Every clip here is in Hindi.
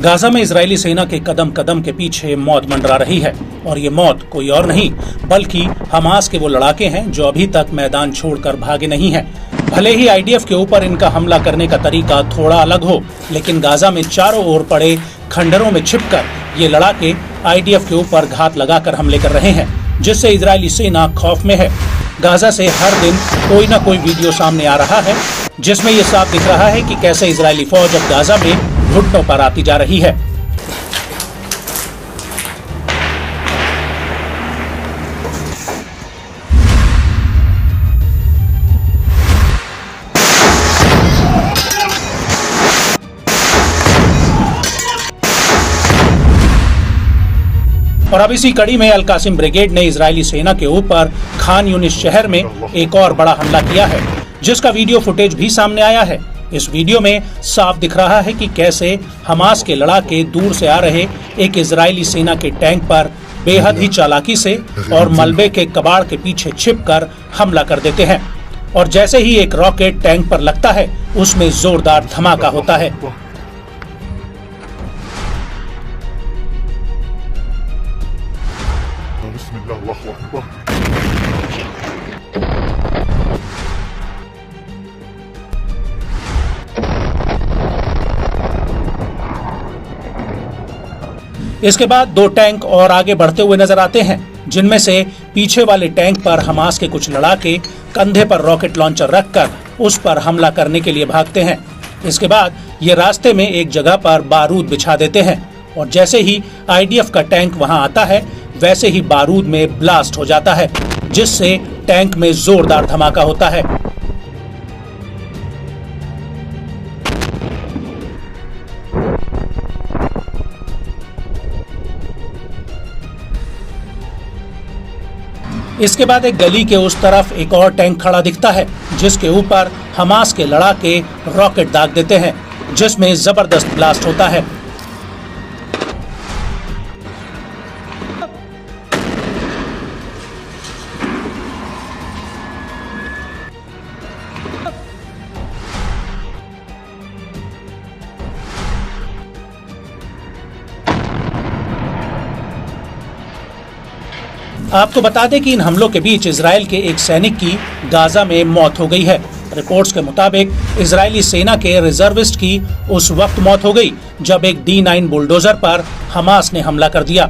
गाजा में इजरायली सेना के कदम कदम के पीछे मौत मंडरा रही है और ये मौत कोई और नहीं बल्कि हमास के वो लड़ाके हैं जो अभी तक मैदान छोड़कर भागे नहीं हैं। भले ही आईडीएफ के ऊपर इनका हमला करने का तरीका थोड़ा अलग हो, लेकिन गाजा में चारों ओर पड़े खंडरों में छिपकर ये लड़ाके आईडीएफ के ऊपर घात लगाकर हमले कर रहे हैं, जिससे इजरायली सेना खौफ में है। गाजा से हर दिन कोई न कोई वीडियो सामने आ रहा है जिसमें ये साफ दिख रहा है कि कैसे इजरायली फौज अब गाजा में घुटनों पर आती जा रही है। और अब इसी कड़ी में अल कासिम ब्रिगेड ने इजरायली सेना के ऊपर खान यूनिस शहर में एक और बड़ा हमला किया है, जिसका वीडियो फुटेज भी सामने आया है। इस वीडियो में साफ दिख रहा है कि कैसे हमास के लड़ाके दूर से आ रहे एक इजरायली सेना के टैंक पर बेहद ही चालाकी से और मलबे के कबाड़ के पीछे छिपकर हमला कर देते हैं, और जैसे ही एक रॉकेट टैंक पर लगता है उसमें जोरदार धमाका होता है। इसके बाद दो टैंक और आगे बढ़ते हुए नजर आते हैं, जिनमें से पीछे वाले टैंक पर हमास के कुछ लड़ाके कंधे पर रॉकेट लॉन्चर रखकर उस पर हमला करने के लिए भागते हैं। इसके बाद ये रास्ते में एक जगह पर बारूद बिछा देते हैं और जैसे ही आईडीएफ का टैंक वहां आता है वैसे ही बारूद में ब्लास्ट हो जाता है, जिससे टैंक में जोरदार धमाका होता है। इसके बाद एक गली के उस तरफ एक और टैंक खड़ा दिखता है, जिसके ऊपर हमास के लड़ाके रॉकेट दाग देते हैं, जिसमें जबरदस्त ब्लास्ट होता है। आपको बता दें कि इन हमलों के बीच इजराइल के एक सैनिक की गाजा में मौत हो गई है। रिपोर्ट्स के मुताबिक इजरायली सेना के रिजर्विस्ट की उस वक्त मौत हो गई जब एक D9 बुलडोजर पर हमास ने हमला कर दिया।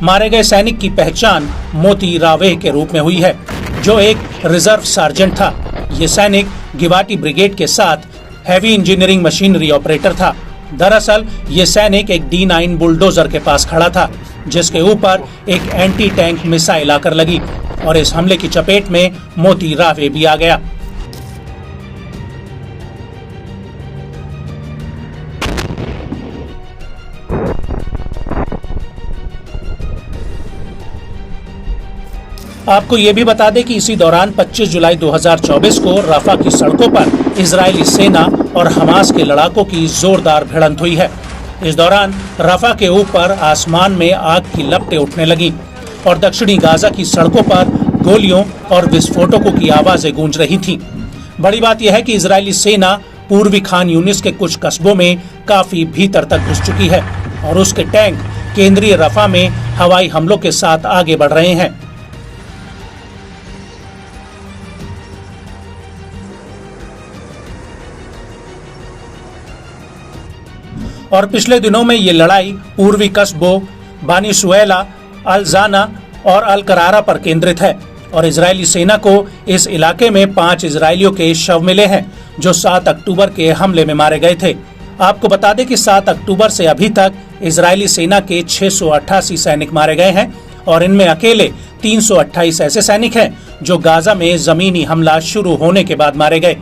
मारे गए सैनिक की पहचान मोती रावेह के रूप में हुई है, जो एक रिजर्व सार्जेंट था। ये सैनिक गिवाटी ब्रिगेड के साथ हैवी इंजीनियरिंग मशीनरी ऑपरेटर था। दरअसल ये सैनिक एक D9 बुलडोजर के पास खड़ा था, जिसके ऊपर एक एंटी टैंक मिसाइल आकर लगी और इस हमले की चपेट में मोती रावे भी आ गया। आपको ये भी बता दें कि इसी दौरान 25 जुलाई 2024 को रफा की सड़कों पर इजरायली सेना और हमास के लड़ाकों की जोरदार भिड़ंत हुई है। इस दौरान रफा के ऊपर आसमान में आग की लपटें उठने लगी और दक्षिणी गाजा की सड़कों पर गोलियों और विस्फोटकों की आवाजें गूंज रही थीं। बड़ी बात यह है कि इजरायली सेना पूर्वी खान यूनिस के कुछ कस्बों में काफी भीतर तक घुस चुकी है और उसके टैंक केंद्रीय रफा में हवाई हमलों के साथ आगे बढ़ रहे हैं। और पिछले दिनों में ये लड़ाई पूर्वी कस्बों बानी सुएला, अल जाना और अल करारा पर केंद्रित है और इजरायली सेना को इस इलाके में 5 इजरायलियों के शव मिले हैं, जो 7 अक्टूबर के हमले में मारे गए थे। आपको बता दें कि 7 अक्टूबर से अभी तक इजरायली सेना के 688 सैनिक मारे गए हैं और इनमें अकेले 328 ऐसे सैनिक हैं जो गाजा में जमीनी हमला शुरू होने के बाद मारे गए।